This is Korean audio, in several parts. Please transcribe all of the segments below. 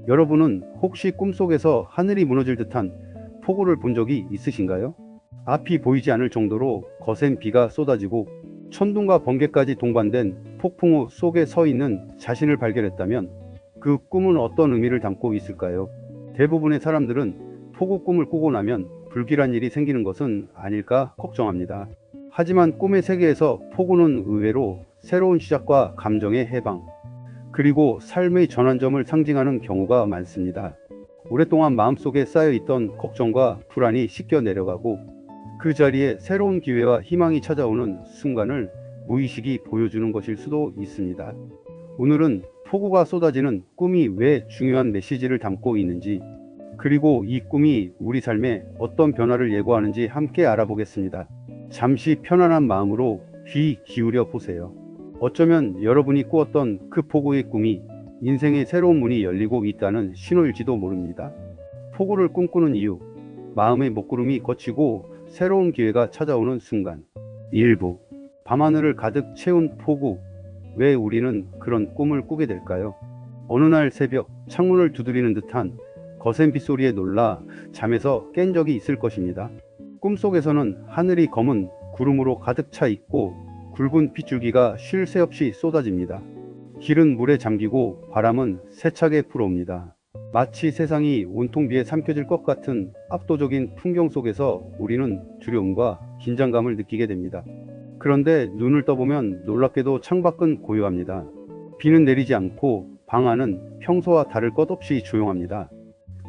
여러분은 혹시 꿈속에서 하늘이 무너질 듯한 폭우를 본 적이 있으신가요? 앞이 보이지 않을 정도로 거센 비가 쏟아지고 천둥과 번개까지 동반된 폭풍우 속에 서 있는 자신을 발견했다면 그 꿈은 어떤 의미를 담고 있을까요? 대부분의 사람들은 폭우 꿈을 꾸고 나면 불길한 일이 생기는 것은 아닐까 걱정합니다. 하지만 꿈의 세계에서 폭우는 의외로 새로운 시작과 감정의 해방, 그리고 삶의 전환점을 상징하는 경우가 많습니다. 오랫동안 마음속에 쌓여있던 걱정과 불안이 씻겨 내려가고 그 자리에 새로운 기회와 희망이 찾아오는 순간을 무의식이 보여주는 것일 수도 있습니다. 오늘은 폭우가 쏟아지는 꿈이 왜 중요한 메시지를 담고 있는지, 그리고 이 꿈이 우리 삶에 어떤 변화를 예고하는지 함께 알아보겠습니다. 잠시 편안한 마음으로 귀 기울여 보세요. 어쩌면 여러분이 꾸었던 그 폭우의 꿈이 인생의 새로운 문이 열리고 있다는 신호일지도 모릅니다. 폭우를 꿈꾸는 이유, 마음의 먹구름이 걷히고 새로운 기회가 찾아오는 순간. 일부, 밤하늘을 가득 채운 폭우, 왜 우리는 그런 꿈을 꾸게 될까요? 어느 날 새벽 창문을 두드리는 듯한 거센 빗소리에 놀라 잠에서 깬 적이 있을 것입니다. 꿈속에서는 하늘이 검은 구름으로 가득 차 있고 굵은 빗줄기가 쉴 새 없이 쏟아집니다. 길은 물에 잠기고 바람은 세차게 불어옵니다. 마치 세상이 온통 비에 삼켜질 것 같은 압도적인 풍경 속에서 우리는 두려움과 긴장감을 느끼게 됩니다. 그런데 눈을 떠보면 놀랍게도 창밖은 고요합니다. 비는 내리지 않고 방 안은 평소와 다를 것 없이 조용합니다.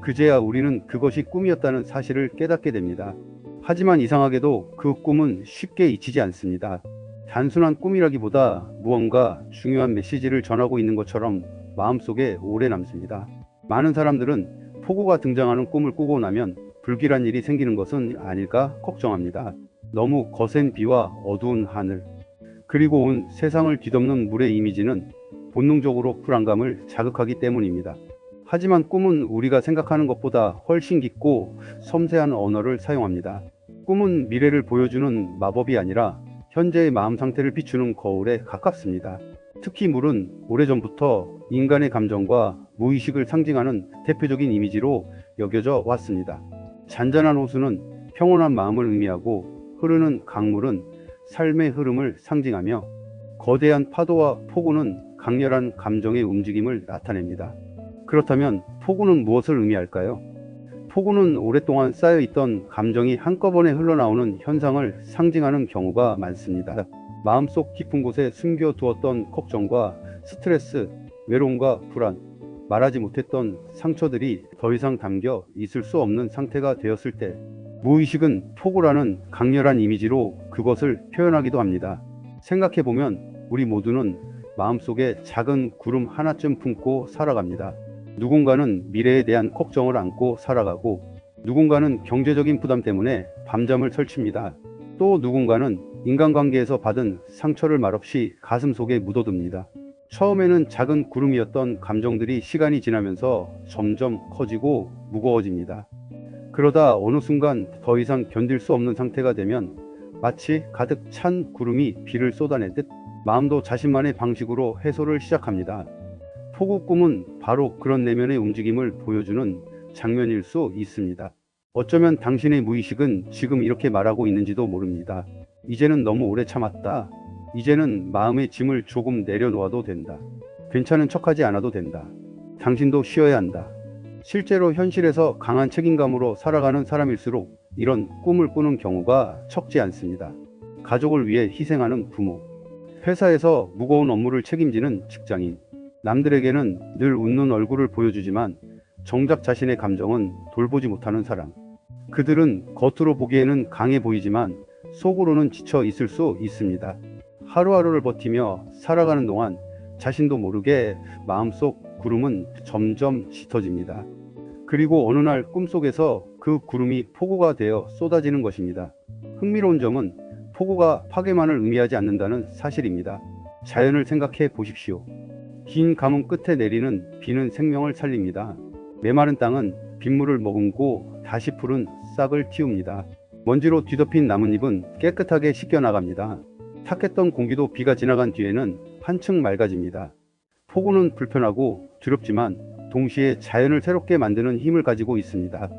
그제야 우리는 그것이 꿈이었다는 사실을 깨닫게 됩니다. 하지만 이상하게도 그 꿈은 쉽게 잊히지 않습니다. 단순한 꿈이라기보다 무언가 중요한 메시지를 전하고 있는 것처럼 마음속에 오래 남습니다. 많은 사람들은 폭우가 등장하는 꿈을 꾸고 나면 불길한 일이 생기는 것은 아닐까 걱정합니다. 너무 거센 비와 어두운 하늘, 그리고 온 세상을 뒤덮는 물의 이미지는 본능적으로 불안감을 자극하기 때문입니다. 하지만 꿈은 우리가 생각하는 것보다 훨씬 깊고 섬세한 언어를 사용합니다. 꿈은 미래를 보여주는 마법이 아니라 현재의 마음 상태를 비추는 거울에 가깝습니다. 특히 물은 오래전부터 인간의 감정과 무의식을 상징하는 대표적인 이미지로 여겨져 왔습니다. 잔잔한 호수는 평온한 마음을 의미하고 흐르는 강물은 삶의 흐름을 상징하며 거대한 파도와 폭우는 강렬한 감정의 움직임을 나타냅니다. 그렇다면 폭우는 무엇을 의미할까요? 폭우는 오랫동안 쌓여있던 감정이 한꺼번에 흘러나오는 현상을 상징하는 경우가 많습니다. 마음속 깊은 곳에 숨겨두었던 걱정과 스트레스, 외로움과 불안, 말하지 못했던 상처들이 더 이상 담겨 있을 수 없는 상태가 되었을 때 무의식은 폭우라는 강렬한 이미지로 그것을 표현하기도 합니다. 생각해보면 우리 모두는 마음속에 작은 구름 하나쯤 품고 살아갑니다. 누군가는 미래에 대한 걱정을 안고 살아가고, 누군가는 경제적인 부담 때문에 밤잠을 설칩니다. 또 누군가는 인간관계에서 받은 상처를 말없이 가슴속에 묻어둡니다. 처음에는 작은 구름이었던 감정들이 시간이 지나면서 점점 커지고 무거워집니다. 그러다 어느 순간 더 이상 견딜 수 없는 상태가 되면 마치 가득 찬 구름이 비를 쏟아내듯 마음도 자신만의 방식으로 해소를 시작합니다. 폭우 꿈은 바로 그런 내면의 움직임을 보여주는 장면일 수 있습니다. 어쩌면 당신의 무의식은 지금 이렇게 말하고 있는지도 모릅니다. 이제는 너무 오래 참았다. 이제는 마음의 짐을 조금 내려놓아도 된다. 괜찮은 척하지 않아도 된다. 당신도 쉬어야 한다. 실제로 현실에서 강한 책임감으로 살아가는 사람일수록 이런 꿈을 꾸는 경우가 적지 않습니다. 가족을 위해 희생하는 부모, 회사에서 무거운 업무를 책임지는 직장인, 남들에게는 늘 웃는 얼굴을 보여주지만 정작 자신의 감정은 돌보지 못하는 사람. 그들은 겉으로 보기에는 강해 보이지만 속으로는 지쳐 있을 수 있습니다. 하루하루를 버티며 살아가는 동안 자신도 모르게 마음속 구름은 점점 짙어집니다. 그리고 어느 날 꿈속에서 그 구름이 폭우가 되어 쏟아지는 것입니다. 흥미로운 점은 폭우가 파괴만을 의미하지 않는다는 사실입니다. 자연을 생각해 보십시오. 긴 가뭄 끝에 내리는 비는 생명을 살립니다. 메마른 땅은 빗물을 머금고 다시 푸른 싹을 틔웁니다. 먼지로 뒤덮인 나뭇잎은 깨끗하게 씻겨나갑니다. 탁했던 공기도 비가 지나간 뒤에는 한층 맑아집니다. 폭우는 불편하고 두렵지만 동시에 자연을 새롭게 만드는 힘을 가지고 있습니다.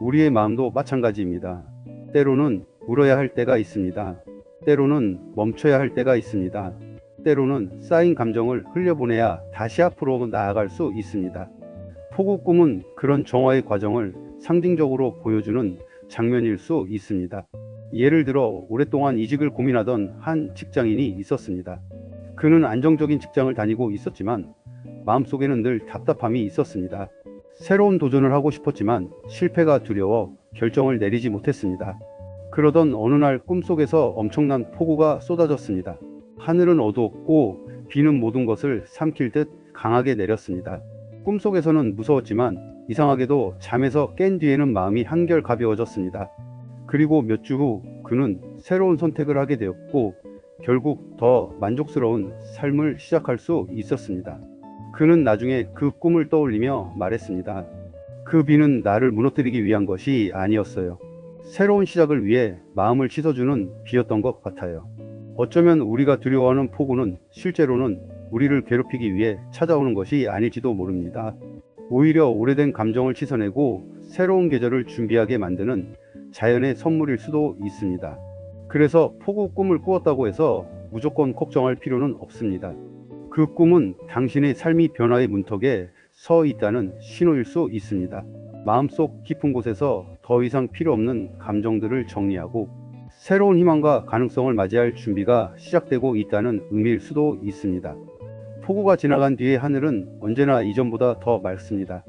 우리의 마음도 마찬가지입니다. 때로는 울어야 할 때가 있습니다. 때로는 멈춰야 할 때가 있습니다. 때로는 쌓인 감정을 흘려보내야 다시 앞으로 나아갈 수 있습니다. 폭우 꿈은 그런 정화의 과정을 상징적으로 보여주는 장면일 수 있습니다. 예를 들어 오랫동안 이직을 고민하던 한 직장인이 있었습니다. 그는 안정적인 직장을 다니고 있었지만 마음속에는 늘 답답함이 있었습니다. 새로운 도전을 하고 싶었지만 실패가 두려워 결정을 내리지 못했습니다. 그러던 어느 날 꿈속에서 엄청난 폭우가 쏟아졌습니다. 하늘은 어두웠고 비는 모든 것을 삼킬 듯 강하게 내렸습니다. 꿈속에서는 무서웠지만 이상하게도 잠에서 깬 뒤에는 마음이 한결 가벼워졌습니다. 그리고 몇 주 후 그는 새로운 선택을 하게 되었고 결국 더 만족스러운 삶을 시작할 수 있었습니다. 그는 나중에 그 꿈을 떠올리며 말했습니다. 그 비는 나를 무너뜨리기 위한 것이 아니었어요. 새로운 시작을 위해 마음을 씻어주는 비였던 것 같아요. 어쩌면 우리가 두려워하는 폭우는 실제로는 우리를 괴롭히기 위해 찾아오는 것이 아닐지도 모릅니다. 오히려 오래된 감정을 씻어내고 새로운 계절을 준비하게 만드는 자연의 선물일 수도 있습니다. 그래서 폭우 꿈을 꾸었다고 해서 무조건 걱정할 필요는 없습니다. 그 꿈은 당신의 삶이 변화의 문턱에 서 있다는 신호일 수 있습니다. 마음속 깊은 곳에서 더 이상 필요 없는 감정들을 정리하고 새로운 희망과 가능성을 맞이할 준비가 시작되고 있다는 의미일 수도 있습니다. 폭우가 지나간 뒤에 하늘은 언제나 이전보다 더 맑습니다.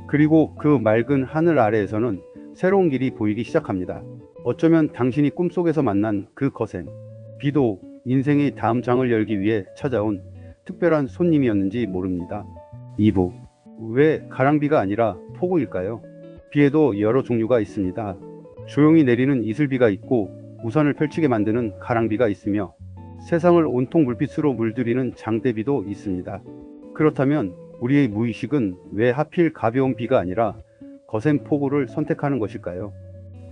그리고 그 맑은 하늘 아래에서는 새로운 길이 보이기 시작합니다. 어쩌면 당신이 꿈속에서 만난 그 거센 비도 인생의 다음 장을 열기 위해 찾아온 특별한 손님이었는지 모릅니다. 2부. 왜 가랑비가 아니라 폭우일까요? 비에도 여러 종류가 있습니다. 조용히 내리는 이슬비가 있고 우산을 펼치게 만드는 가랑비가 있으며 세상을 온통 물빛으로 물들이는 장대비도 있습니다. 그렇다면 우리의 무의식은 왜 하필 가벼운 비가 아니라 거센 폭우를 선택하는 것일까요?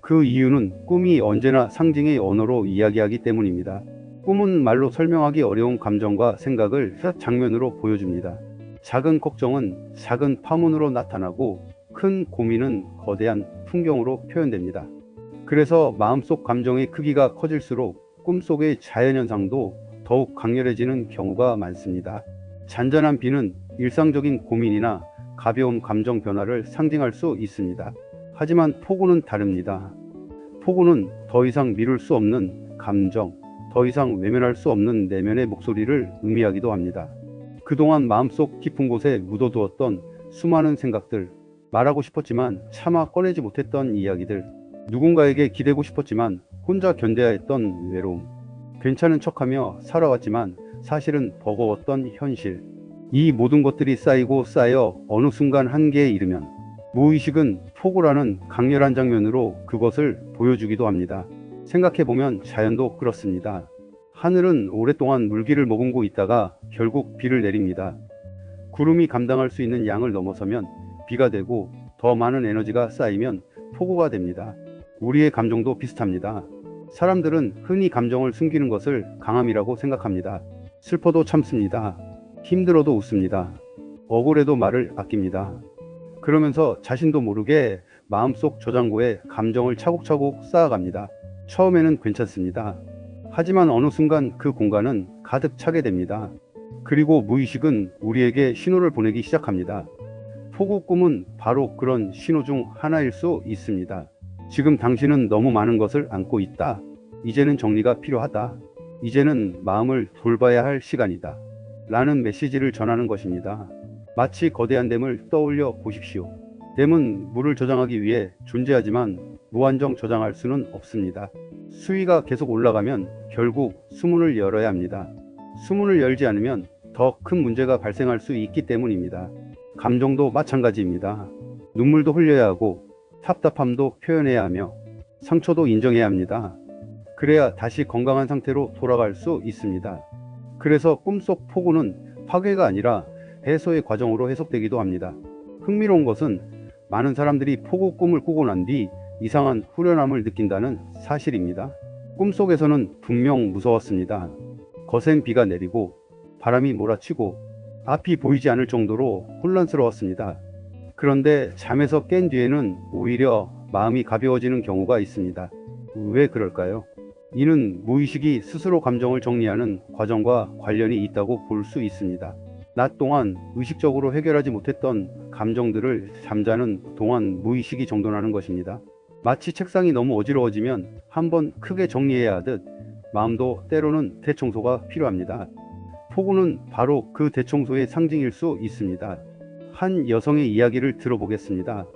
그 이유는 꿈이 언제나 상징의 언어로 이야기하기 때문입니다. 꿈은 말로 설명하기 어려운 감정과 생각을 장면으로 보여줍니다. 작은 걱정은 작은 파문으로 나타나고 큰 고민은 거대한 풍경으로 표현됩니다. 그래서 마음속 감정의 크기가 커질수록 꿈속의 자연현상도 더욱 강렬해지는 경우가 많습니다. 잔잔한 비는 일상적인 고민이나 가벼운 감정 변화를 상징할 수 있습니다. 하지만 폭우는 다릅니다. 폭우는 더 이상 미룰 수 없는 감정, 더 이상 외면할 수 없는 내면의 목소리를 의미하기도 합니다. 그동안 마음속 깊은 곳에 묻어두었던 수많은 생각들, 말하고 싶었지만 차마 꺼내지 못했던 이야기들, 누군가에게 기대고 싶었지만 혼자 견뎌야 했던 외로움, 괜찮은 척하며 살아왔지만 사실은 버거웠던 현실, 이 모든 것들이 쌓이고 쌓여 어느 순간 한계에 이르면 무의식은 폭우라는 강렬한 장면으로 그것을 보여주기도 합니다. 생각해보면 자연도 그렇습니다. 하늘은 오랫동안 물기를 머금고 있다가 결국 비를 내립니다. 구름이 감당할 수 있는 양을 넘어서면 비가 되고 더 많은 에너지가 쌓이면 폭우가 됩니다. 우리의 감정도 비슷합니다. 사람들은 흔히 감정을 숨기는 것을 강함이라고 생각합니다. 슬퍼도 참습니다. 힘들어도 웃습니다. 억울해도 말을 아낍니다. 그러면서 자신도 모르게 마음속 저장고에 감정을 차곡차곡 쌓아갑니다. 처음에는 괜찮습니다. 하지만 어느 순간 그 공간은 가득 차게 됩니다. 그리고 무의식은 우리에게 신호를 보내기 시작합니다. 폭우 꿈은 바로 그런 신호 중 하나일 수 있습니다. 지금 당신은 너무 많은 것을 안고 있다. 이제는 정리가 필요하다. 이제는 마음을 돌봐야 할 시간이다. 라는 메시지를 전하는 것입니다. 마치 거대한 댐을 떠올려 보십시오. 댐은 물을 저장하기 위해 존재하지만 무한정 저장할 수는 없습니다. 수위가 계속 올라가면 결국 수문을 열어야 합니다. 수문을 열지 않으면 더 큰 문제가 발생할 수 있기 때문입니다. 감정도 마찬가지입니다. 눈물도 흘려야 하고 답답함도 표현해야 하며 상처도 인정해야 합니다. 그래야 다시 건강한 상태로 돌아갈 수 있습니다. 그래서 꿈속 폭우는 파괴가 아니라 해소의 과정으로 해석되기도 합니다. 흥미로운 것은 많은 사람들이 폭우 꿈을 꾸고 난 뒤 이상한 후련함을 느낀다는 사실입니다. 꿈속에서는 분명 무서웠습니다. 거센 비가 내리고 바람이 몰아치고 앞이 보이지 않을 정도로 혼란스러웠습니다. 그런데 잠에서 깬 뒤에는 오히려 마음이 가벼워지는 경우가 있습니다. 왜 그럴까요? 이는 무의식이 스스로 감정을 정리하는 과정과 관련이 있다고 볼 수 있습니다. 낮 동안 의식적으로 해결하지 못했던 감정들을 잠자는 동안 무의식이 정돈하는 것입니다. 마치 책상이 너무 어지러워지면 한번 크게 정리해야 하듯 마음도 때로는 대청소가 필요합니다. 폭우는 바로 그 대청소의 상징일 수 있습니다. 한 여성의 이야기를 들어보겠습니다.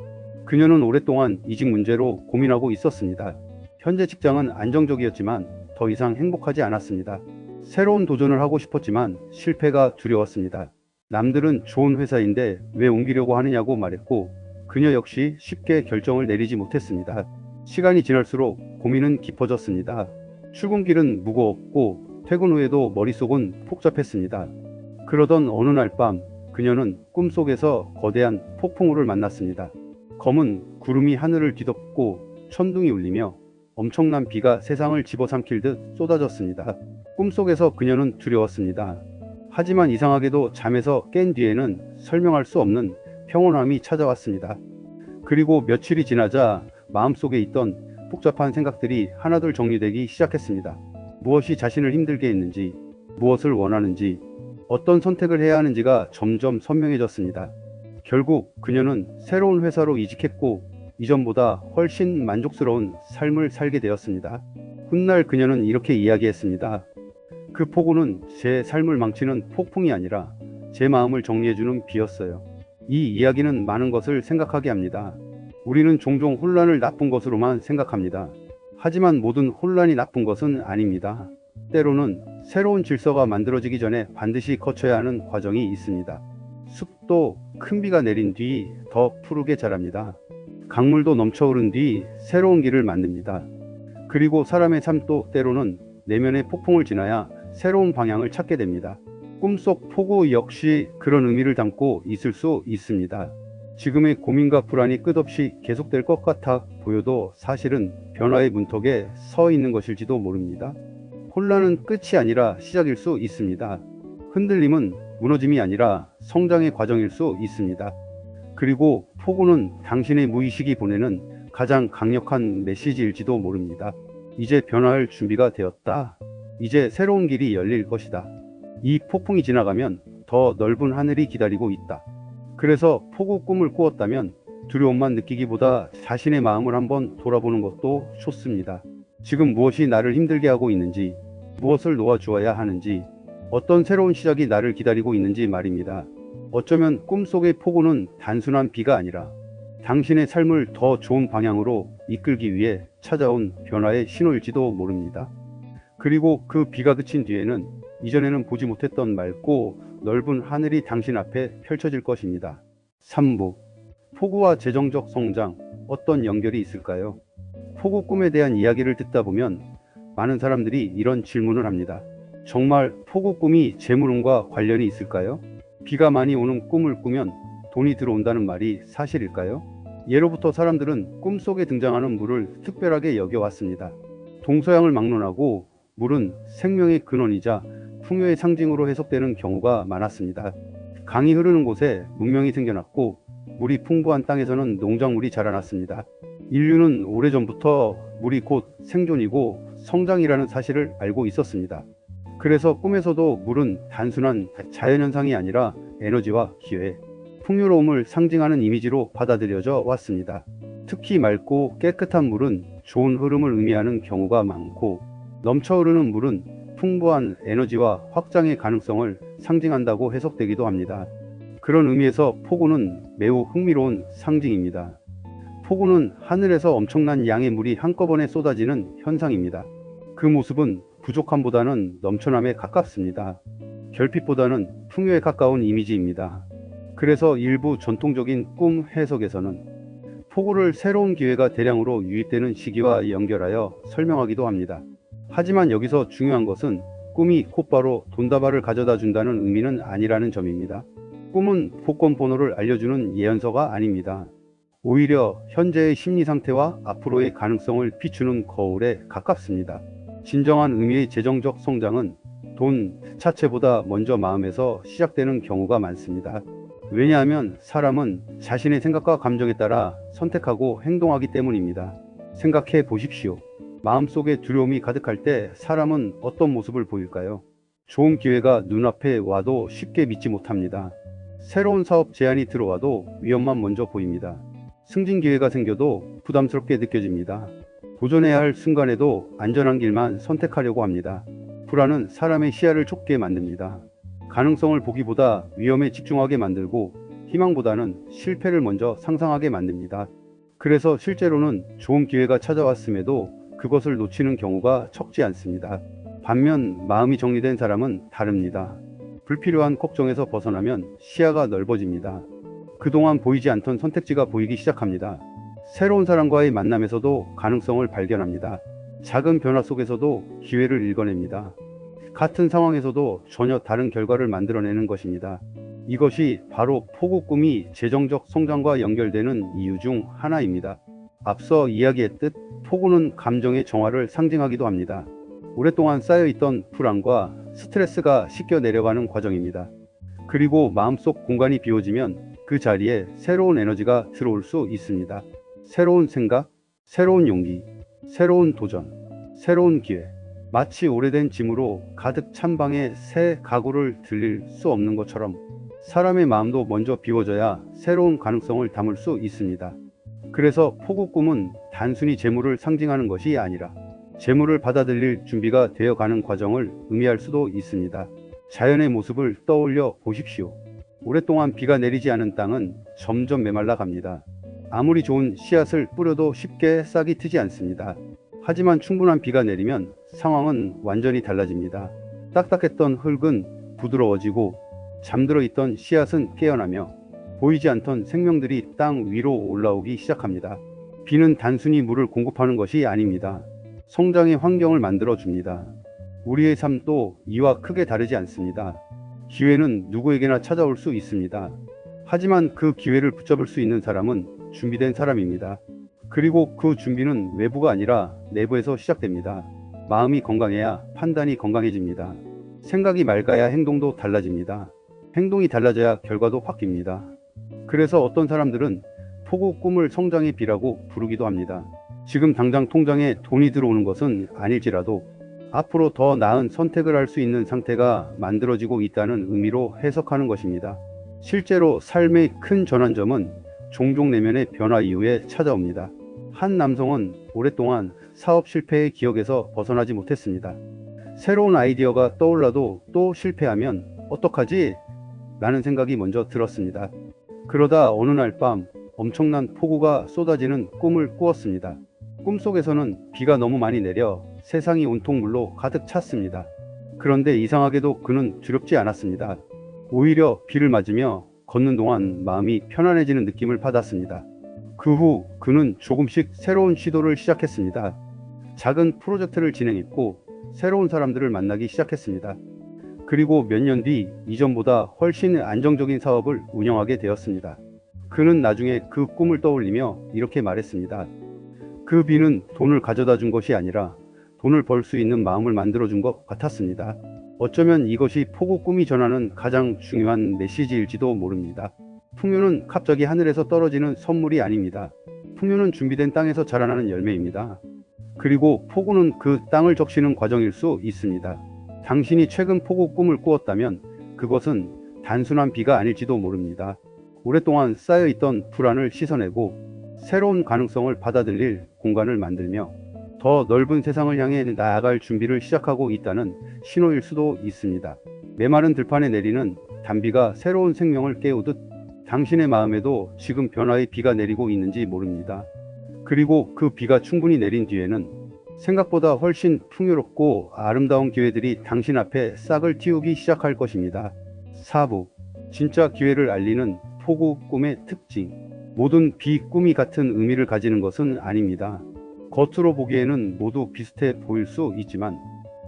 그녀는 오랫동안 이직 문제로 고민하고 있었습니다. 현재 직장은 안정적이었지만 더 이상 행복하지 않았습니다. 새로운 도전을 하고 싶었지만 실패가 두려웠습니다. 남들은 좋은 회사인데 왜 옮기려고 하느냐고 말했고 그녀 역시 쉽게 결정을 내리지 못했습니다. 시간이 지날수록 고민은 깊어졌습니다. 출근길은 무거웠고 퇴근 후에도 머릿속은 복잡했습니다. 그러던 어느 날 밤 그녀는 꿈속에서 거대한 폭풍우를 만났습니다. 검은 구름이 하늘을 뒤덮고 천둥이 울리며 엄청난 비가 세상을 집어삼킬 듯 쏟아졌습니다. 꿈속에서 그녀는 두려웠습니다. 하지만 이상하게도 잠에서 깬 뒤에는 설명할 수 없는 평온함이 찾아왔습니다. 그리고 며칠이 지나자 마음속에 있던 복잡한 생각들이 하나둘 정리되기 시작했습니다. 무엇이 자신을 힘들게 했는지, 무엇을 원하는지, 어떤 선택을 해야 하는지가 점점 선명해졌습니다. 결국 그녀는 새로운 회사로 이직했고 이전보다 훨씬 만족스러운 삶을 살게 되었습니다. 훗날 그녀는 이렇게 이야기했습니다. 그 폭우는 제 삶을 망치는 폭풍이 아니라 제 마음을 정리해주는 비였어요. 이 이야기는 많은 것을 생각하게 합니다. 우리는 종종 혼란을 나쁜 것으로만 생각합니다. 하지만 모든 혼란이 나쁜 것은 아닙니다. 때로는 새로운 질서가 만들어지기 전에 반드시 거쳐야 하는 과정이 있습니다. 숲도 큰 비가 내린 뒤 더 푸르게 자랍니다. 강물도 넘쳐흐른 뒤 새로운 길을 만듭니다. 그리고 사람의 삶도 때로는 내면의 폭풍을 지나야 새로운 방향을 찾게 됩니다. 꿈속 폭우 역시 그런 의미를 담고 있을 수 있습니다. 지금의 고민과 불안이 끝없이 계속될 것 같아 보여도 사실은 변화의 문턱에 서 있는 것일지도 모릅니다. 혼란은 끝이 아니라 시작일 수 있습니다. 흔들림은 무너짐이 아니라 성장의 과정일 수 있습니다. 그리고 폭우는 당신의 무의식이 보내는 가장 강력한 메시지일지도 모릅니다. 이제 변화할 준비가 되었다. 이제 새로운 길이 열릴 것이다. 이 폭풍이 지나가면 더 넓은 하늘이 기다리고 있다. 그래서 폭우 꿈을 꾸었다면 두려움만 느끼기보다 자신의 마음을 한번 돌아보는 것도 좋습니다. 지금 무엇이 나를 힘들게 하고 있는지, 무엇을 놓아주어야 하는지, 어떤 새로운 시작이 나를 기다리고 있는지 말입니다. 어쩌면 꿈속의 폭우는 단순한 비가 아니라 당신의 삶을 더 좋은 방향으로 이끌기 위해 찾아온 변화의 신호일지도 모릅니다. 그리고 그 비가 그친 뒤에는 이전에는 보지 못했던 맑고 넓은 하늘이 당신 앞에 펼쳐질 것입니다. 3부. 폭우와 재정적 성장, 어떤 연결이 있을까요? 폭우 꿈에 대한 이야기를 듣다 보면 많은 사람들이 이런 질문을 합니다. 정말 폭우 꿈이 재물운과 관련이 있을까요? 비가 많이 오는 꿈을 꾸면 돈이 들어온다는 말이 사실일까요? 예로부터 사람들은 꿈속에 등장하는 물을 특별하게 여겨왔습니다. 동서양을 막론하고 물은 생명의 근원이자 풍요의 상징으로 해석되는 경우가 많았습니다. 강이 흐르는 곳에 문명이 생겨났고 물이 풍부한 땅에서는 농작물이 자라났습니다. 인류는 오래전부터 물이 곧 생존이고 성장이라는 사실을 알고 있었습니다. 그래서 꿈에서도 물은 단순한 자연현상이 아니라 에너지와 기회, 풍요로움을 상징하는 이미지로 받아들여져 왔습니다. 특히 맑고 깨끗한 물은 좋은 흐름을 의미하는 경우가 많고 넘쳐 흐르는 물은 풍부한 에너지와 확장의 가능성을 상징한다고 해석되기도 합니다. 그런 의미에서 폭우는 매우 흥미로운 상징입니다. 폭우는 하늘에서 엄청난 양의 물이 한꺼번에 쏟아지는 현상입니다. 그 모습은 부족함보다는 넘쳐남에 가깝습니다. 결핍보다는 풍요에 가까운 이미지입니다. 그래서 일부 전통적인 꿈 해석에서는 폭우를 새로운 기회가 대량으로 유입되는 시기와 연결하여 설명하기도 합니다. 하지만 여기서 중요한 것은 꿈이 곧바로 돈다발을 가져다 준다는 의미는 아니라는 점입니다. 꿈은 복권 번호를 알려주는 예언서가 아닙니다. 오히려 현재의 심리 상태와 앞으로의 가능성을 비추는 거울에 가깝습니다. 진정한 의미의 재정적 성장은 돈 자체보다 먼저 마음에서 시작되는 경우가 많습니다. 왜냐하면 사람은 자신의 생각과 감정에 따라 선택하고 행동하기 때문입니다. 생각해 보십시오. 마음속에 두려움이 가득할 때 사람은 어떤 모습을 보일까요? 좋은 기회가 눈앞에 와도 쉽게 믿지 못합니다. 새로운 사업 제안이 들어와도 위험만 먼저 보입니다. 승진 기회가 생겨도 부담스럽게 느껴집니다. 도전해야 할 순간에도 안전한 길만 선택하려고 합니다. 불안은 사람의 시야를 좁게 만듭니다. 가능성을 보기보다 위험에 집중하게 만들고 희망보다는 실패를 먼저 상상하게 만듭니다. 그래서 실제로는 좋은 기회가 찾아왔음에도 그것을 놓치는 경우가 적지 않습니다. 반면 마음이 정리된 사람은 다릅니다. 불필요한 걱정에서 벗어나면 시야가 넓어집니다. 그동안 보이지 않던 선택지가 보이기 시작합니다. 새로운 사람과의 만남에서도 가능성을 발견합니다. 작은 변화 속에서도 기회를 읽어냅니다. 같은 상황에서도 전혀 다른 결과를 만들어내는 것입니다. 이것이 바로 폭우 꿈이 재정적 성장과 연결되는 이유 중 하나입니다. 앞서 이야기했듯 폭우는 감정의 정화를 상징하기도 합니다. 오랫동안 쌓여있던 불안과 스트레스가 씻겨 내려가는 과정입니다. 그리고 마음속 공간이 비워지면 그 자리에 새로운 에너지가 들어올 수 있습니다. 새로운 생각, 새로운 용기, 새로운 도전, 새로운 기회. 마치 오래된 짐으로 가득 찬 방에 새 가구를 들릴 수 없는 것처럼 사람의 마음도 먼저 비워져야 새로운 가능성을 담을 수 있습니다. 그래서 폭우 꿈은 단순히 재물을 상징하는 것이 아니라 재물을 받아들일 준비가 되어가는 과정을 의미할 수도 있습니다. 자연의 모습을 떠올려 보십시오. 오랫동안 비가 내리지 않은 땅은 점점 메말라 갑니다. 아무리 좋은 씨앗을 뿌려도 쉽게 싹이 트지 않습니다. 하지만 충분한 비가 내리면 상황은 완전히 달라집니다. 딱딱했던 흙은 부드러워지고 잠들어 있던 씨앗은 깨어나며 보이지 않던 생명들이 땅 위로 올라오기 시작합니다. 비는 단순히 물을 공급하는 것이 아닙니다. 성장의 환경을 만들어 줍니다. 우리의 삶도 이와 크게 다르지 않습니다. 기회는 누구에게나 찾아올 수 있습니다. 하지만 그 기회를 붙잡을 수 있는 사람은 준비된 사람입니다. 그리고 그 준비는 외부가 아니라 내부에서 시작됩니다. 마음이 건강해야 판단이 건강해집니다. 생각이 맑아야 행동도 달라집니다. 행동이 달라져야 결과도 바뀝니다. 그래서 어떤 사람들은 폭우 꿈을 성장의 비라고 부르기도 합니다. 지금 당장 통장에 돈이 들어오는 것은 아닐지라도 앞으로 더 나은 선택을 할 수 있는 상태가 만들어지고 있다는 의미로 해석하는 것입니다. 실제로 삶의 큰 전환점은 종종 내면의 변화 이후에 찾아옵니다. 한 남성은 오랫동안 사업 실패의 기억에서 벗어나지 못했습니다. 새로운 아이디어가 떠올라도 또 실패하면 어떡하지? 라는 생각이 먼저 들었습니다. 그러다 어느 날 밤 엄청난 폭우가 쏟아지는 꿈을 꾸었습니다. 꿈속에서는 비가 너무 많이 내려 세상이 온통 물로 가득 찼습니다. 그런데 이상하게도 그는 두렵지 않았습니다. 오히려 비를 맞으며 걷는 동안 마음이 편안해지는 느낌을 받았습니다. 그 후 그는 조금씩 새로운 시도를 시작했습니다. 작은 프로젝트를 진행했고 새로운 사람들을 만나기 시작했습니다. 그리고 몇 년 뒤 이전보다 훨씬 안정적인 사업을 운영하게 되었습니다. 그는 나중에 그 꿈을 떠올리며 이렇게 말했습니다. 그 비는 돈을 가져다 준 것이 아니라 돈을 벌 수 있는 마음을 만들어 준 것 같았습니다. 어쩌면 이것이 폭우 꿈이 전하는 가장 중요한 메시지일지도 모릅니다. 풍요는 갑자기 하늘에서 떨어지는 선물이 아닙니다. 풍요는 준비된 땅에서 자라나는 열매입니다. 그리고 폭우는 그 땅을 적시는 과정일 수 있습니다. 당신이 최근 폭우 꿈을 꾸었다면 그것은 단순한 비가 아닐지도 모릅니다. 오랫동안 쌓여있던 불안을 씻어내고 새로운 가능성을 받아들일 공간을 만들며 더 넓은 세상을 향해 나아갈 준비를 시작하고 있다는 신호일 수도 있습니다. 메마른 들판에 내리는 단비가 새로운 생명을 깨우듯 당신의 마음에도 지금 변화의 비가 내리고 있는지 모릅니다. 그리고 그 비가 충분히 내린 뒤에는 생각보다 훨씬 풍요롭고 아름다운 기회들이 당신 앞에 싹을 틔우기 시작할 것입니다. 4부 진짜 기회를 알리는 폭우 꿈의 특징. 모든 비 꿈이 같은 의미를 가지는 것은 아닙니다. 겉으로 보기에는 모두 비슷해 보일 수 있지만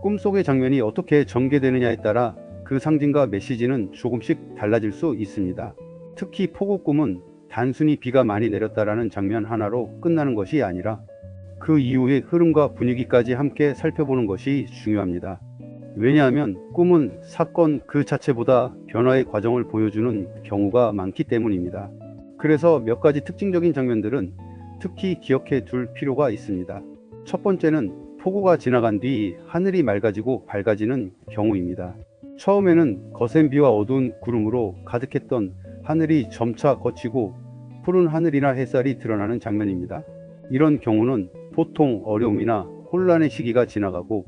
꿈속의 장면이 어떻게 전개되느냐에 따라 그 상징과 메시지는 조금씩 달라질 수 있습니다. 특히 폭우 꿈은 단순히 비가 많이 내렸다라는 장면 하나로 끝나는 것이 아니라 그 이후의 흐름과 분위기까지 함께 살펴보는 것이 중요합니다. 왜냐하면 꿈은 사건 그 자체보다 변화의 과정을 보여주는 경우가 많기 때문입니다. 그래서 몇 가지 특징적인 장면들은 특히 기억해 둘 필요가 있습니다. 첫 번째는 폭우가 지나간 뒤 하늘이 맑아지고 밝아지는 경우입니다. 처음에는 거센 비와 어두운 구름으로 가득했던 하늘이 점차 거치고 푸른 하늘이나 햇살이 드러나는 장면입니다. 이런 경우는 보통 어려움이나 혼란의 시기가 지나가고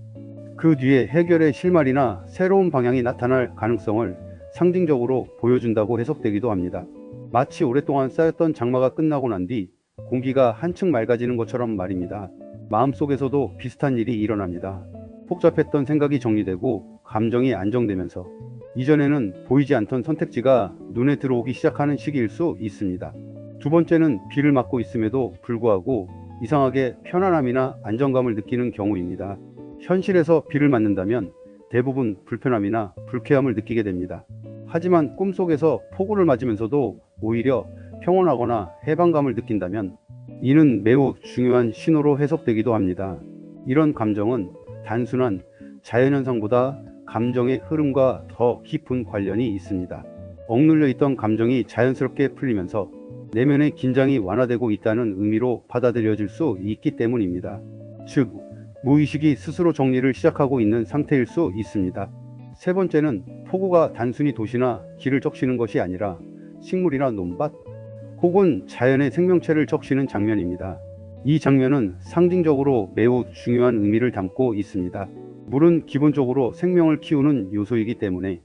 그 뒤에 해결의 실마리나 새로운 방향이 나타날 가능성을 상징적으로 보여준다고 해석되기도 합니다. 마치 오랫동안 쌓였던 장마가 끝나고 난 뒤 공기가 한층 맑아지는 것처럼 말입니다. 마음속에서도 비슷한 일이 일어납니다. 복잡했던 생각이 정리되고 감정이 안정되면서 이전에는 보이지 않던 선택지가 눈에 들어오기 시작하는 시기일 수 있습니다. 두 번째는 비를 맞고 있음에도 불구하고 이상하게 편안함이나 안정감을 느끼는 경우입니다. 현실에서 비를 맞는다면 대부분 불편함이나 불쾌함을 느끼게 됩니다. 하지만 꿈속에서 폭우를 맞으면서도 오히려 평온하거나 해방감을 느낀다면 이는 매우 중요한 신호로 해석되기도 합니다. 이런 감정은 단순한 자연현상보다 감정의 흐름과 더 깊은 관련이 있습니다. 억눌려 있던 감정이 자연스럽게 풀리면서 내면의 긴장이 완화되고 있다는 의미로 받아들여질 수 있기 때문입니다. 즉, 무의식이 스스로 정리를 시작하고 있는 상태일 수 있습니다. 세 번째는 폭우가 단순히 도시나 길을 적시는 것이 아니라 식물이나 논밭 혹은 자연의 생명체를 적시는 장면입니다. 이 장면은 상징적으로 매우 중요한 의미를 담고 있습니다. 물은 기본적으로 생명을 키우는 요소이기 때문에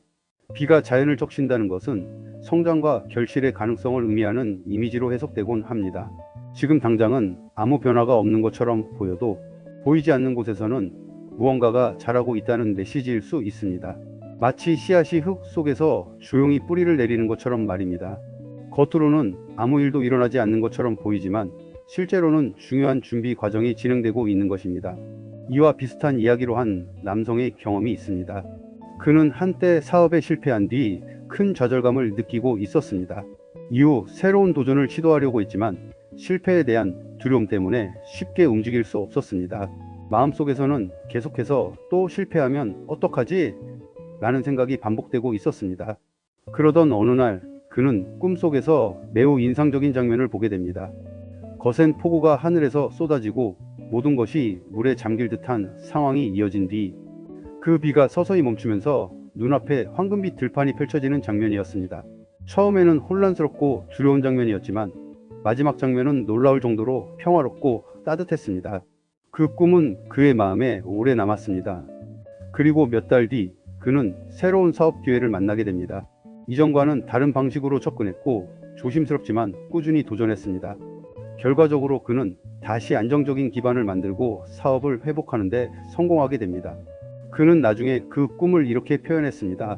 비가 자연을 적신다는 것은 성장과 결실의 가능성을 의미하는 이미지로 해석되곤 합니다. 지금 당장은 아무 변화가 없는 것처럼 보여도 보이지 않는 곳에서는 무언가가 자라고 있다는 메시지일 수 있습니다. 마치 씨앗이 흙 속에서 조용히 뿌리를 내리는 것처럼 말입니다. 겉으로는 아무 일도 일어나지 않는 것처럼 보이지만 실제로는 중요한 준비 과정이 진행되고 있는 것입니다. 이와 비슷한 이야기로 한 남성의 경험이 있습니다. 그는 한때 사업에 실패한 뒤 큰 좌절감을 느끼고 있었습니다. 이후 새로운 도전을 시도하려고 했지만 실패에 대한 두려움 때문에 쉽게 움직일 수 없었습니다. 마음속에서는 계속해서 또 실패하면 어떡하지? 라는 생각이 반복되고 있었습니다. 그러던 어느 날 그는 꿈속에서 매우 인상적인 장면을 보게 됩니다. 거센 폭우가 하늘에서 쏟아지고 모든 것이 물에 잠길 듯한 상황이 이어진 뒤 그 비가 서서히 멈추면서 눈앞에 황금빛 들판이 펼쳐지는 장면이었습니다. 처음에는 혼란스럽고 두려운 장면이었지만 마지막 장면은 놀라울 정도로 평화롭고 따뜻했습니다. 그 꿈은 그의 마음에 오래 남았습니다. 그리고 몇 달 뒤 그는 새로운 사업 기회를 만나게 됩니다. 이전과는 다른 방식으로 접근했고 조심스럽지만 꾸준히 도전했습니다. 결과적으로 그는 다시 안정적인 기반을 만들고 사업을 회복하는 데 성공하게 됩니다. 그는 나중에 그 꿈을 이렇게 표현했습니다.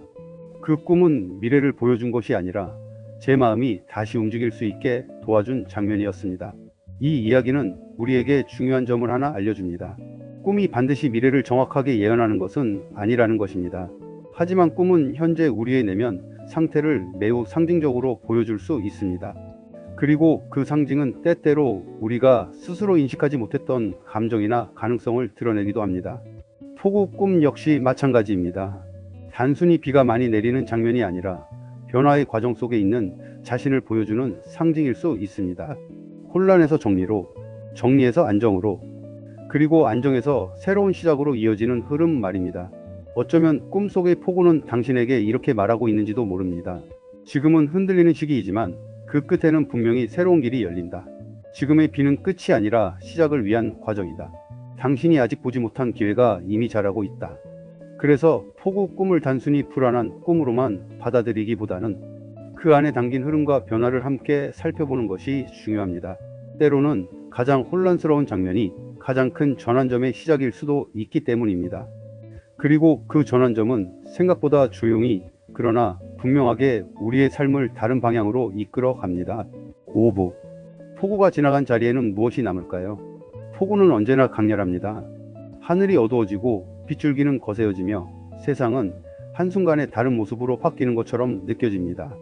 그 꿈은 미래를 보여준 것이 아니라 제 마음이 다시 움직일 수 있게 도와준 장면이었습니다. 이 이야기는 우리에게 중요한 점을 하나 알려줍니다. 꿈이 반드시 미래를 정확하게 예언하는 것은 아니라는 것입니다. 하지만 꿈은 현재 우리의 내면 상태를 매우 상징적으로 보여줄 수 있습니다. 그리고 그 상징은 때때로 우리가 스스로 인식하지 못했던 감정이나 가능성을 드러내기도 합니다. 폭우 꿈 역시 마찬가지입니다. 단순히 비가 많이 내리는 장면이 아니라 변화의 과정 속에 있는 자신을 보여주는 상징일 수 있습니다. 혼란에서 정리로, 정리에서 안정으로, 그리고 안정에서 새로운 시작으로 이어지는 흐름 말입니다. 어쩌면 꿈속의 폭우는 당신에게 이렇게 말하고 있는지도 모릅니다. 지금은 흔들리는 시기이지만 그 끝에는 분명히 새로운 길이 열린다. 지금의 비는 끝이 아니라 시작을 위한 과정이다. 당신이 아직 보지 못한 기회가 이미 자라고 있다. 그래서 폭우 꿈을 단순히 불안한 꿈으로만 받아들이기보다는 그 안에 담긴 흐름과 변화를 함께 살펴보는 것이 중요합니다. 때로는 가장 혼란스러운 장면이 가장 큰 전환점의 시작일 수도 있기 때문입니다. 그리고 그 전환점은 생각보다 조용히 그러나 분명하게 우리의 삶을 다른 방향으로 이끌어 갑니다. 5부. 폭우가 지나간 자리에는 무엇이 남을까요? 폭우는 언제나 강렬합니다. 하늘이 어두워지고 빗줄기는 거세어지며 세상은 한순간에 다른 모습으로 바뀌는 것처럼 느껴집니다.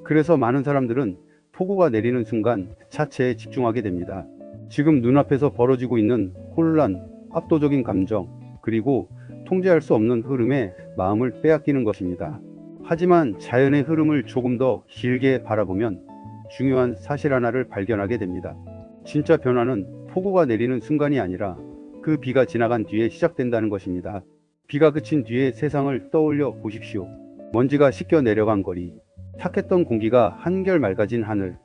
그래서 많은 사람들은 폭우가 내리는 순간 자체에 집중하게 됩니다. 지금 눈앞에서 벌어지고 있는 혼란, 압도적인 감정, 그리고 통제할 수 없는 흐름에 마음을 빼앗기는 것입니다. 하지만 자연의 흐름을 조금 더 길게 바라보면 중요한 사실 하나를 발견하게 됩니다. 진짜 변화는 폭우가 내리는 순간이 아니라 그 비가 지나간 뒤에 시작된다는 것입니다. 비가 그친 뒤에 세상을 떠올려 보십시오. 먼지가 씻겨 내려간 거리, 탁했던 공기가 한결 맑아진 하늘,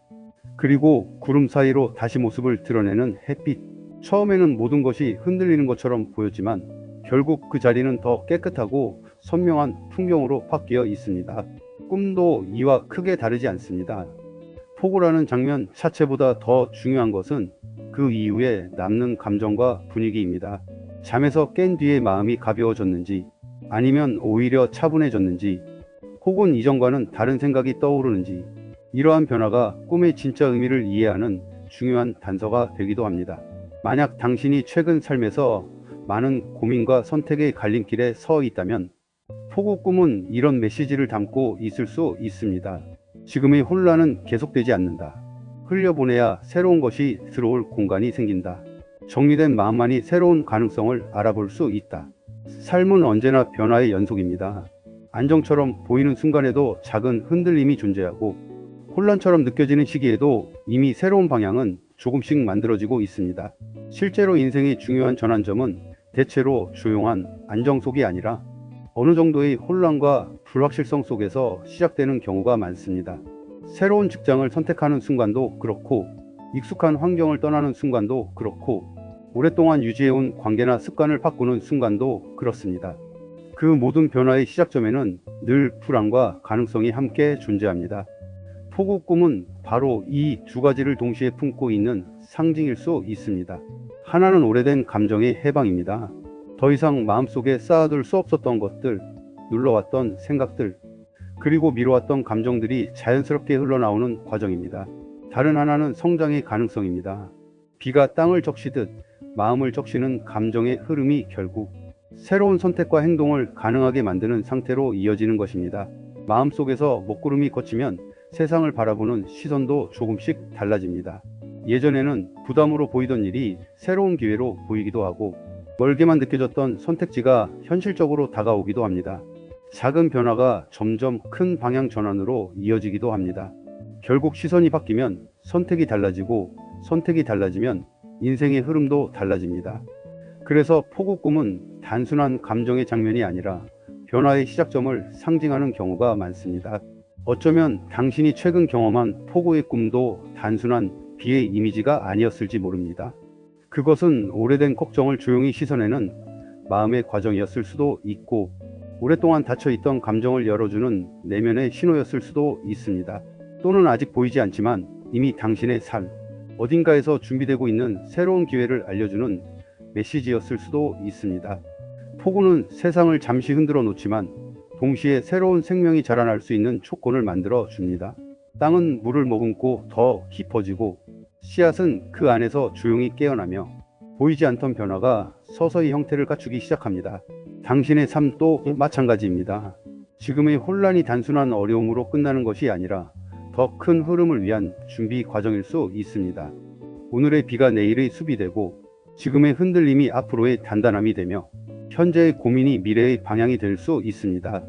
그리고 구름 사이로 다시 모습을 드러내는 햇빛. 처음에는 모든 것이 흔들리는 것처럼 보였지만 결국 그 자리는 더 깨끗하고 선명한 풍경으로 바뀌어 있습니다. 꿈도 이와 크게 다르지 않습니다. 폭우라는 장면 자체보다 더 중요한 것은 그 이후에 남는 감정과 분위기입니다. 잠에서 깬 뒤에 마음이 가벼워졌는지, 아니면 오히려 차분해졌는지, 혹은 이전과는 다른 생각이 떠오르는지, 이러한 변화가 꿈의 진짜 의미를 이해하는 중요한 단서가 되기도 합니다. 만약 당신이 최근 삶에서 많은 고민과 선택의 갈림길에 서 있다면 폭우 꿈은 이런 메시지를 담고 있을 수 있습니다. 지금의 혼란은 계속되지 않는다. 흘려보내야 새로운 것이 들어올 공간이 생긴다. 정리된 마음만이 새로운 가능성을 알아볼 수 있다. 삶은 언제나 변화의 연속입니다. 안정처럼 보이는 순간에도 작은 흔들림이 존재하고, 혼란처럼 느껴지는 시기에도 이미 새로운 방향은 조금씩 만들어지고 있습니다. 실제로 인생의 중요한 전환점은 대체로 조용한 안정 속이 아니라 어느 정도의 혼란과 불확실성 속에서 시작되는 경우가 많습니다. 새로운 직장을 선택하는 순간도 그렇고, 익숙한 환경을 떠나는 순간도 그렇고, 오랫동안 유지해온 관계나 습관을 바꾸는 순간도 그렇습니다. 그 모든 변화의 시작점에는 늘 불안과 가능성이 함께 존재합니다. 폭우 꿈은 바로 이 두 가지를 동시에 품고 있는 상징일 수 있습니다. 하나는 오래된 감정의 해방입니다. 더 이상 마음속에 쌓아둘 수 없었던 것들, 눌러왔던 생각들, 그리고 미뤄왔던 감정들이 자연스럽게 흘러나오는 과정입니다. 다른 하나는 성장의 가능성입니다. 비가 땅을 적시듯 마음을 적시는 감정의 흐름이 결국 새로운 선택과 행동을 가능하게 만드는 상태로 이어지는 것입니다. 마음속에서 먹구름이 걷히면 세상을 바라보는 시선도 조금씩 달라집니다. 예전에는 부담으로 보이던 일이 새로운 기회로 보이기도 하고, 멀게만 느껴졌던 선택지가 현실적으로 다가오기도 합니다. 작은 변화가 점점 큰 방향 전환으로 이어지기도 합니다. 결국 시선이 바뀌면 선택이 달라지고, 선택이 달라지면 인생의 흐름도 달라집니다. 그래서 폭우 꿈은 단순한 감정의 장면이 아니라 변화의 시작점을 상징하는 경우가 많습니다. 어쩌면 당신이 최근 경험한 폭우의 꿈도 단순한 비의 이미지가 아니었을지 모릅니다. 그것은 오래된 걱정을 조용히 씻어내는 마음의 과정이었을 수도 있고, 오랫동안 닫혀있던 감정을 열어주는 내면의 신호였을 수도 있습니다. 또는 아직 보이지 않지만 이미 당신의 삶 어딘가에서 준비되고 있는 새로운 기회를 알려주는 메시지였을 수도 있습니다. 폭우는 세상을 잠시 흔들어 놓지만 동시에 새로운 생명이 자라날 수 있는 조건을 만들어 줍니다. 땅은 물을 머금고 더 깊어지고, 씨앗은 그 안에서 조용히 깨어나며 보이지 않던 변화가 서서히 형태를 갖추기 시작합니다. 당신의 삶도 마찬가지입니다. 지금의 혼란이 단순한 어려움으로 끝나는 것이 아니라 더 큰 흐름을 위한 준비 과정일 수 있습니다. 오늘의 비가 내일의 숲이 되고, 지금의 흔들림이 앞으로의 단단함이 되며, 현재의 고민이 미래의 방향이 될 수 있습니다.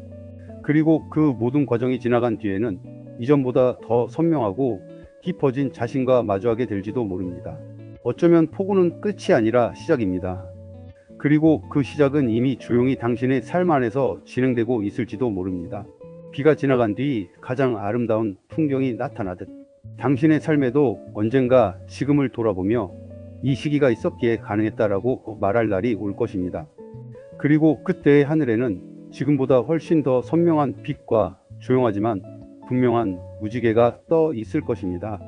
그리고 그 모든 과정이 지나간 뒤에는 이전보다 더 선명하고 깊어진 자신과 마주하게 될지도 모릅니다. 어쩌면 폭우는 끝이 아니라 시작입니다. 그리고 그 시작은 이미 조용히 당신의 삶 안에서 진행되고 있을지도 모릅니다. 비가 지나간 뒤 가장 아름다운 풍경이 나타나듯 당신의 삶에도 언젠가 지금을 돌아보며 이 시기가 있었기에 가능했다라고 말할 날이 올 것입니다. 그리고 그때의 하늘에는 지금보다 훨씬 더 선명한 빛과 조용하지만 분명한 무지개가 떠 있을 것입니다.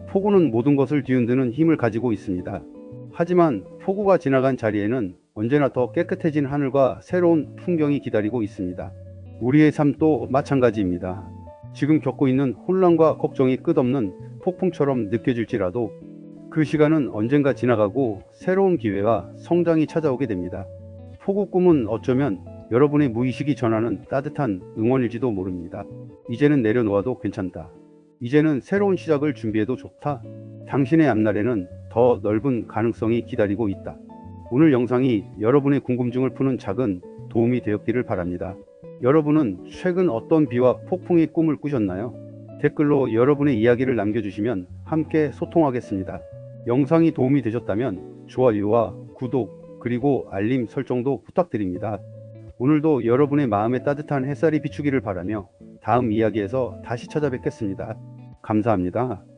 폭우는 모든 것을 뒤흔드는 힘을 가지고 있습니다. 하지만 폭우가 지나간 자리에는 언제나 더 깨끗해진 하늘과 새로운 풍경이 기다리고 있습니다. 우리의 삶도 마찬가지입니다. 지금 겪고 있는 혼란과 걱정이 끝없는 폭풍처럼 느껴질지라도 그 시간은 언젠가 지나가고 새로운 기회와 성장이 찾아오게 됩니다. 폭우 꿈은 어쩌면 여러분의 무의식이 전하는 따뜻한 응원일지도 모릅니다. 이제는 내려놓아도 괜찮다. 이제는 새로운 시작을 준비해도 좋다. 당신의 앞날에는 더 넓은 가능성이 기다리고 있다. 오늘 영상이 여러분의 궁금증을 푸는 작은 도움이 되었기를 바랍니다. 여러분은 최근 어떤 비와 폭풍의 꿈을 꾸셨나요? 댓글로 여러분의 이야기를 남겨주시면 함께 소통하겠습니다. 영상이 도움이 되셨다면 좋아요와 구독 그리고 알림 설정도 부탁드립니다. 오늘도 여러분의 마음에 따뜻한 햇살이 비추기를 바라며 다음 이야기에서 다시 찾아뵙겠습니다. 감사합니다.